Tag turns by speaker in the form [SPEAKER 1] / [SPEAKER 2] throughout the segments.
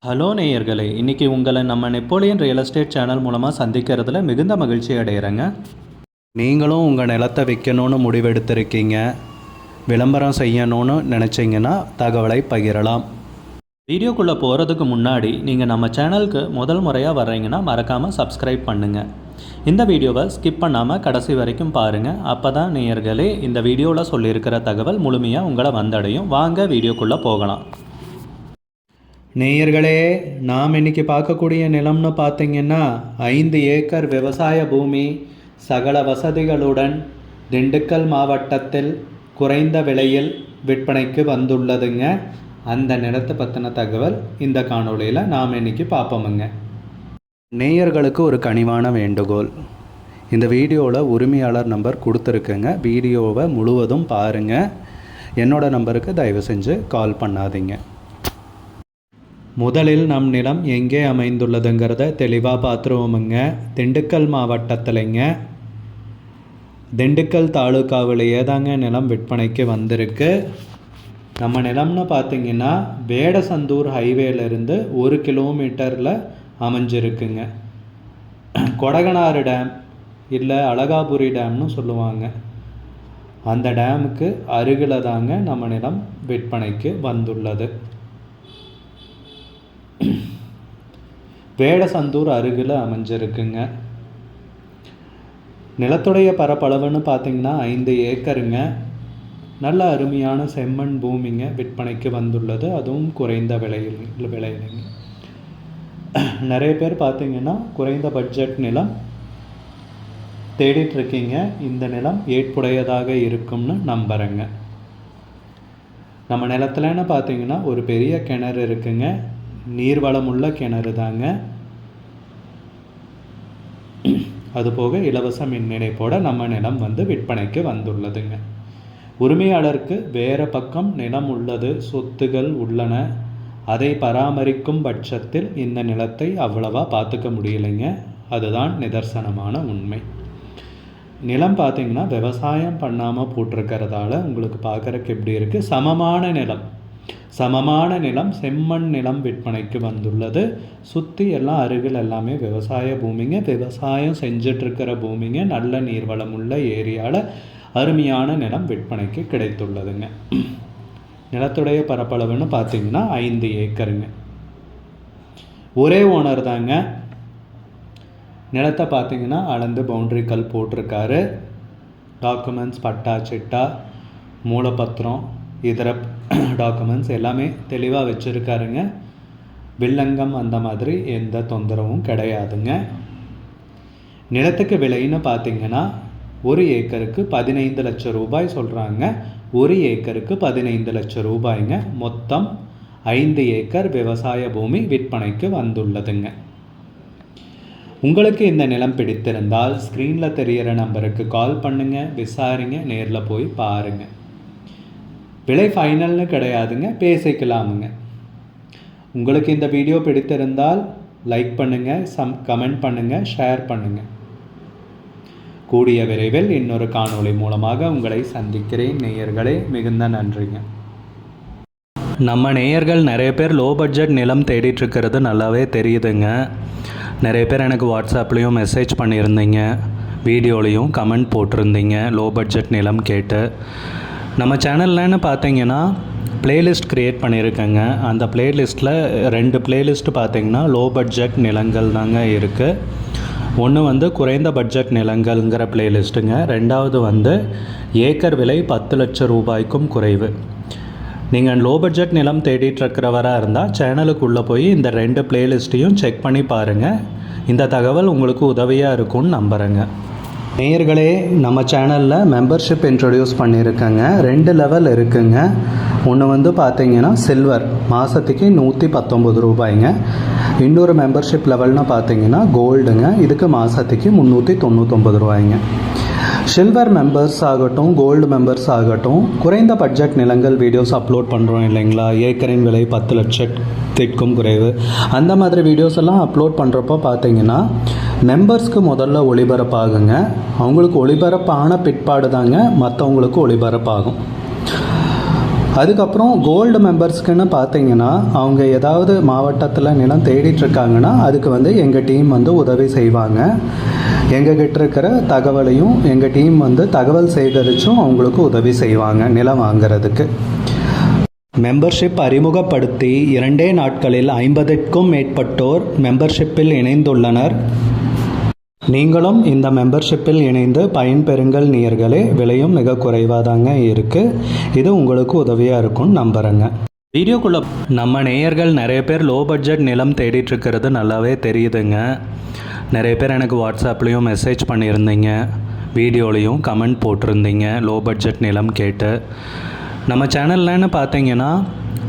[SPEAKER 1] Hello நேயர்களே, இன்றைக்கி உங்களை நம்ம நெப்போலியன் ரியல் எஸ்டேட் சேனல் மூலமாக சந்திக்கிறதுல மிகுந்த மகிழ்ச்சி அடைகிறேங்க. நீங்களும் உங்கள் நிலத்தை விற்கணும்னு முடிவெடுத்திருக்கீங்க, விளம்பரம் செய்யணும்னு நினச்சிங்கன்னா தகவலை பகிரலாம். வீடியோக்குள்ளே போகிறதுக்கு முன்னாடி நீங்கள் நம்ம சேனலுக்கு முதல் முறையாக வர்றீங்கன்னா மறக்காமல் சப்ஸ்கிரைப் பண்ணுங்கள். இந்த வீடியோவை ஸ்கிப் பண்ணாமல் கடைசி வரைக்கும் பாருங்கள். அப்போ தான் நேயர்களே இந்த வீடியோவில் சொல்லியிருக்கிற தகவல் முழுமையாக உங்களை வந்தடையும். வாங்க வீடியோக்குள்ளே போகலாம். நேயர்களே, நாம் இன்றைக்கி பார்க்கக்கூடிய நிலம்னு பார்த்திங்கன்னா 5 ஏக்கர் விவசாய பூமி, சகல வசதிகளுடன் திண்டுக்கல் மாவட்டத்தில் குறைந்த விலையில் விற்பனைக்கு வந்துள்ளதுங்க. அந்த நிலத்தை பற்றின தகவல் இந்த காணொளியில் நாம் இன்றைக்கி பார்ப்போமுங்க. நேயர்களுக்கு ஒரு கனிவான வேண்டுகோள், இந்த வீடியோவில் உரிமையாளர் நம்பர் கொடுத்துருக்குங்க. வீடியோவை முழுவதும் பாருங்கள். என்னோடய நம்பருக்கு தயவு செஞ்சு கால் பண்ணாதீங்க. முதலில் நம் நிலம் எங்கே அமைந்துள்ளதுங்கிறத தெளிவாக பார்த்துருவோமுங்க. திண்டுக்கல் மாவட்டத்திலைங்க, திண்டுக்கல் தாலுக்காவிலேயே தாங்க நிலம் விற்பனைக்கு வந்திருக்கு. நம்ம நிலம்னு பார்த்திங்கன்னா வேடசந்தூர் ஹைவேலேருந்து 1 கிலோமீட்டரில் அமைஞ்சிருக்குங்க. கொடகனாறு டேம் இல்லை அழகாபுரி டேம்னு சொல்லுவாங்க, அந்த டேமுக்கு அருகில் தாங்க நம்ம நிலம் விற்பனைக்கு வந்துள்ளது. வேடசந்தூர் அருகில் அமைஞ்சிருக்குங்க. நிலத்துடைய பரப்பளவுன்னு பார்த்திங்கன்னா 5 ஏக்கருங்க. நல்ல அருமையான செம்மண் பூமிங்க விற்பனைக்கு வந்துள்ளது, அதுவும் குறைந்த விலையிலங்க. நிறைய பேர் பார்த்திங்கன்னா குறைந்த பட்ஜெட் நிலம் தேடிட்டுருக்கீங்க. இந்த நிலம் ஏற்புடையதாக இருக்கும்னு நம்புகிறேங்க. நம்ம நிலத்துலன்னு பார்த்திங்கன்னா ஒரு பெரிய கிணறு இருக்குங்க, நீர்வளமுள்ள கிணறு தாங்க. அதுபோக இலவச மின் இணைப்போட நம்ம நிலம் விற்பனைக்கு வந்துள்ளதுங்க. உரிமையாளருக்கு வேறு பக்கம் நிலம் உள்ளது, சொத்துகள் உள்ளன. அதை பராமரிக்கும் பட்சத்தில் இந்த நிலத்தை அவ்வளவா பார்த்துக்க முடியலைங்க. அதுதான் நிதர்சனமான உண்மை. நிலம் பார்த்திங்கன்னா விவசாயம் பண்ணாமல் போட்டிருக்கிறதால உங்களுக்கு பார்க்குறக்கு எப்படி இருக்குது, சமமான நிலம் செம்மண் நிலம் விற்பனைக்கு வந்துள்ளது. சுற்றி எல்லாம் அருகில் எல்லாமே விவசாய பூமிங்க, விவசாயம் செஞ்சிட்ருக்கிற பூமிங்க. நல்ல நீர்வளம் உள்ள ஏரியாவில் அருமையான நிலம் விற்பனைக்கு கிடைத்துள்ளதுங்க. நிலத்துடைய பரப்பளவுன்னு பார்த்திங்கன்னா 5 ஏக்கருங்க. ஒரே ஓனர் தாங்க. நிலத்தை பார்த்திங்கன்னா அளந்து பவுண்ட்ரி கல் போட்டிருக்காரு. டாக்குமெண்ட்ஸ் பட்டா சிட்டா மூலப்பத்திரம் இதர டாக்குமெண்ட்ஸ் எல்லாமே தெளிவாக வச்சுருக்காருங்க. வில்லங்கம் அந்த மாதிரி எந்த தொந்தரவும் கிடையாதுங்க. நிலத்துக்கு விலைன்னு பார்த்திங்கன்னா 1 ஏக்கருக்கு 15 லட்சம் ரூபாய் சொல்கிறாங்க. 1 ஏக்கருக்கு 15 லட்சம் ரூபாய்ங்க. மொத்தம் 5 ஏக்கர் விவசாய பூமி விற்பனைக்கு வந்துள்ளதுங்க. உங்களுக்கு இந்த நிலம் பிடித்திருந்தால் ஸ்க்ரீனில் தெரிகிற நம்பருக்கு கால் பண்ணுங்கள், விசாரிங்க, நேரில் போய் பாருங்கள். விலை ஃபைனல்னு கிடையாதுங்க, பேசிக்கலாமுங்க. உங்களுக்கு இந்த வீடியோ பிடித்திருந்தால் லைக் பண்ணுங்கள், கமெண்ட் பண்ணுங்கள், ஷேர் பண்ணுங்கள். கூடிய விரைவில் இன்னொரு காணொளி மூலமாக உங்களை சந்திக்கிறேன். நேயர்களே, மிகுந்த நன்றிங்க. நம்ம நேயர்கள் நிறைய பேர் லோ பட்ஜெட் நிலம் தேடிட்டுருக்கிறது நல்லாவே தெரியுதுங்க. நிறைய பேர் எனக்கு வாட்ஸ்அப்லேயும் மெசேஜ் பண்ணியிருந்தீங்க, வீடியோலையும் கமெண்ட் போட்டிருந்தீங்க லோ பட்ஜெட் நிலம் கேட்டு. நம்ம சேனல்லன்னு பார்த்தீங்கன்னா ப்ளேலிஸ்ட் க்ரியேட் பண்ணியிருக்கேங்க. அந்த ப்ளேலிஸ்ட்டில் 2 ப்ளேலிஸ்ட்டு பார்த்திங்கன்னா லோ பட்ஜெட் நிலங்கள் தாங்க இருக்குது. ஒன்று குறைந்த பட்ஜெட் நிலங்கள்ங்கிற ப்ளேலிஸ்ட்டுங்க. ரெண்டாவது ஏக்கர் விலை 10 லட்சம் ரூபாய்க்கும் குறைவு. நீங்கள் லோ பட்ஜெட் நிலம் தேடிட்டுருக்கிறவராக இருந்தால் சேனலுக்குள்ளே போய் இந்த 2 ப்ளேலிஸ்ட்டையும் செக் பண்ணி பாருங்கள். இந்த தகவல் உங்களுக்கு உதவியாக இருக்கும்னு நம்புகிறேங்க. நேயர்களே, நம்ம சேனலில் மெம்பர்ஷிப் இன்ட்ரடியூஸ் பண்ணியிருக்கேங்க. 2 லெவல் இருக்குங்க. ஒன்று பார்த்திங்கன்னா சில்வர், மாதத்துக்கு 119 ரூபாய்ங்க. இன்னொரு மெம்பர்ஷிப் லெவல்னு பார்த்திங்கன்னா கோல்டுங்க, இதுக்கு மாதத்துக்கு 399 ரூபாய்ங்க. சில்வர் மெம்பர்ஸ் ஆகட்டும், கோல்டு மெம்பர்ஸ் ஆகட்டும், குறைந்த பட்ஜெட் நிலங்கள் வீடியோஸ் அப்லோட் பண்ணுறோம் இல்லைங்களா, ஏக்கரின் விலை 10 லட்சத்திற்கும் குறைவு, அந்த மாதிரி வீடியோஸ் எல்லாம் அப்லோட் பண்ணுறப்போ பார்த்திங்கன்னா மெம்பர்ஸ்க்கு முதல்ல ஒளிபரப்பாகுங்க. அவங்களுக்கு ஒளிபரப்பான பிற்பாடு தாங்க மற்றவங்களுக்கு ஒளிபரப்பாகும். அதுக்கப்புறம் கோல்டு மெம்பர்ஸ்க்குன்னு பார்த்தீங்கன்னா அவங்க ஏதாவது மாவட்டத்தில் நிலம் தேடிட்டுருக்காங்கன்னா அதுக்கு வந்து எங்கள் டீம் வந்து உதவி செய்வாங்க. எங்ககிட்ட இருக்கிற தகவலையும் எங்கள் டீம் வந்து தகவல் சேகரித்தும் அவங்களுக்கு உதவி செய்வாங்க நிலம் வாங்கிறதுக்கு. மெம்பர்ஷிப் அறிமுகப்படுத்தி 2 நாட்களில் 50க்கும் மேற்பட்டோர் மெம்பர்ஷிப்பில் இணைந்துள்ளனர். நீங்களும் இந்த மெம்பர்ஷிப்பில் இணைந்து பயன்பெறுங்கள் நேயர்களே. விலையும் மிக குறைவாக தாங்க இருக்குது. இது உங்களுக்கு உதவியாக இருக்கும்னு நம்புகிறேங்க. வீடியோக்குள்ளே நம்ம நேயர்கள் நிறைய பேர் லோ பட்ஜெட் நிலம் தேடிட்டுருக்கிறது நல்லாவே தெரியுதுங்க. நிறைய பேர் எனக்கு வாட்ஸ்அப்லேயும் மெசேஜ் பண்ணியிருந்தீங்க, வீடியோலையும் கமெண்ட் போட்டிருந்தீங்க லோ பட்ஜெட் நிலம் கேட்டு. நம்ம சேனல்லன்னு பார்த்தீங்கன்னா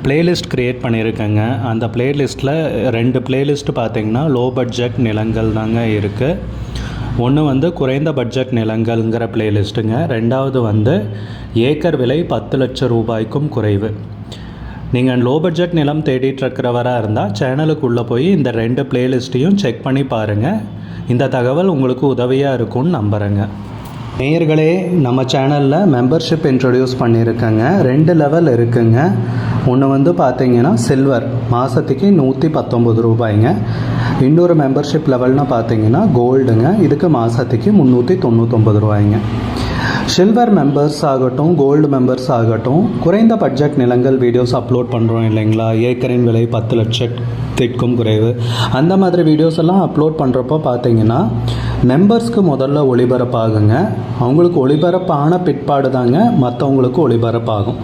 [SPEAKER 1] பிளேலிஸ்ட் க்ரியேட் பண்ணியிருக்கேங்க. அந்த பிளேலிஸ்ட்டில் 2 பிளேலிஸ்ட் பார்த்தீங்கன்னா லோ பட்ஜெட் நிலங்கள் தாங்க இருக்குது. ஒன்று வந்து குறைந்த பட்ஜெட் நிலங்கள்ங்கிற பிளேலிஸ்ட்டுங்க. 2வது வந்து ஏக்கர் விலை 10 லட்சம் ரூபாய்க்கும் குறைவு. நீங்கள் லோ பட்ஜெட் நிலம் தேடிட்டுருக்கிறவராக இருந்தால் சேனலுக்குள்ளே போய் இந்த 2 பிளேலிஸ்ட்டையும் செக் பண்ணி பாருங்கள். இந்த தகவல் உங்களுக்கு உதவியாக இருக்கும்னு நம்புகிறேங்க. நேயர்களே, நம்ம சேனலில் மெம்பர்ஷிப் இன்ட்ரடியூஸ் பண்ணியிருக்கேங்க. 2 லெவல் இருக்குங்க. ஒன்று வந்து பார்த்தீங்கன்னா சில்வர், மாதத்துக்கு 119 ரூபாய்ங்க. இன்னொரு மெம்பர்ஷிப் லெவல்னால் பார்த்தீங்கன்னா கோல்டுங்க. இதுக்கு மாதத்துக்கு 399 ரூபாய்ங்க. சில்வர் மெம்பர்ஸ் ஆகட்டும், கோல்டு மெம்பர்ஸ் ஆகட்டும், குறைந்த பட்ஜெட் நிலங்கள் வீடியோஸ் அப்லோட் பண்ணுறோம் இல்லைங்களா, ஏக்கரின் விலை 10 லட்சத்திற்கும் குறைவு, அந்த மாதிரி வீடியோஸ் எல்லாம் அப்லோட் பண்ணுறப்போ பார்த்தீங்கன்னா மெம்பர்ஸ்க்கு முதல்ல ஒளிபரப்பாகுங்க. அவங்களுக்கு ஒளிபரப்பான பிற்பாடு தாங்க மற்றவங்களுக்கு ஒளிபரப்பாகும்.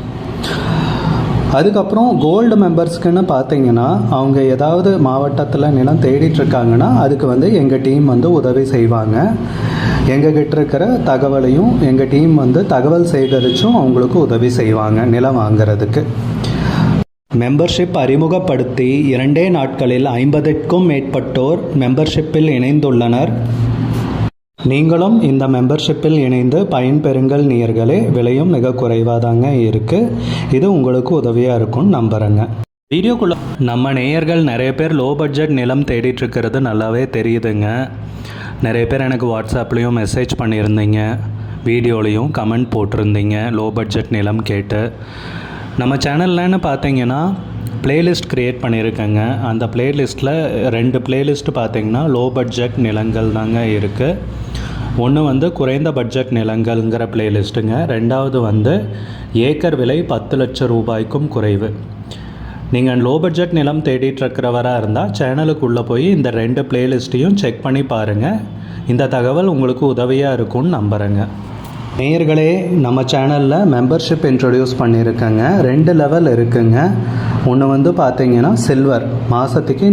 [SPEAKER 1] அதுக்கப்புறம் கோல்டு மெம்பர்ஸ்க்குன்னு பார்த்தீங்கன்னா அவங்க ஏதாவது மாவட்டத்தில் நிலம் தேடிட்டுருக்காங்கன்னா அதுக்கு வந்து எங்கள் டீம் வந்து உதவி செய்வாங்க. எங்ககிட்ட இருக்கிற தகவலையும் எங்கள் டீம் வந்து தகவல் சேகரித்தும் அவங்களுக்கு உதவி செய்வாங்க நிலம் வாங்கிறதுக்கு. மெம்பர்ஷிப் அறிமுகப்படுத்தி 2 நாட்களில் 50க்கும் மேற்பட்டோர் மெம்பர்ஷிப்பில் இணைந்துள்ளனர். நீங்களும் இந்த மெம்பர்ஷிப்பில் இணைந்து பயன்பெறுங்கள் நேயர்களே. விலையும் மிக குறைவாக தாங்க இருக்குது. இது உங்களுக்கு உதவியாக இருக்கும்னு நம்புகிறேங்க. வீடியோக்குள்ளே நம்ம நேயர்கள் நிறைய பேர் லோ பட்ஜெட் நிலம் தேடிட்டுருக்கிறது நல்லாவே தெரியுதுங்க. நிறைய பேர் எனக்கு வாட்ஸ்அப்லேயும் மெசேஜ் பண்ணியிருந்தீங்க, வீடியோலையும் கமெண்ட் போட்டிருந்தீங்க லோ பட்ஜெட் நிலம் கேட்டு. நம்ம சேனல்லன்னு பார்த்தீங்கன்னா பிளேலிஸ்ட் க்ரியேட் பண்ணியிருக்கேங்க. அந்த பிளேலிஸ்ட்டில் 2 பிளேலிஸ்ட் பார்த்தீங்கன்னா லோ பட்ஜெட் நிலங்கள் தாங்க இருக்குது. ஒன்று வந்து குறைந்த பட்ஜெட் நிலங்கள்ங்கிற பிளேலிஸ்ட்டுங்க. 2வது வந்து ஏக்கர் விலை 10 லட்சம் ரூபாய்க்கும் குறைவு. நீங்கள் லோ பட்ஜெட் நிலம் தேடிட்டுருக்கிறவராக இருந்தால் சேனலுக்குள்ளே போய் இந்த 2 பிளேலிஸ்ட்டையும் செக் பண்ணி பாருங்கள். இந்த தகவல் உங்களுக்கு உதவியாக இருக்கும்னு நம்புகிறேங்க. நேயர்களே, நம்ம சேனலில் மெம்பர்ஷிப் இன்ட்ரடியூஸ் பண்ணியிருக்கேங்க. 2 லெவல் இருக்குங்க. ஒன்று வந்து பார்த்தீங்கன்னா சில்வர், மாதத்துக்கு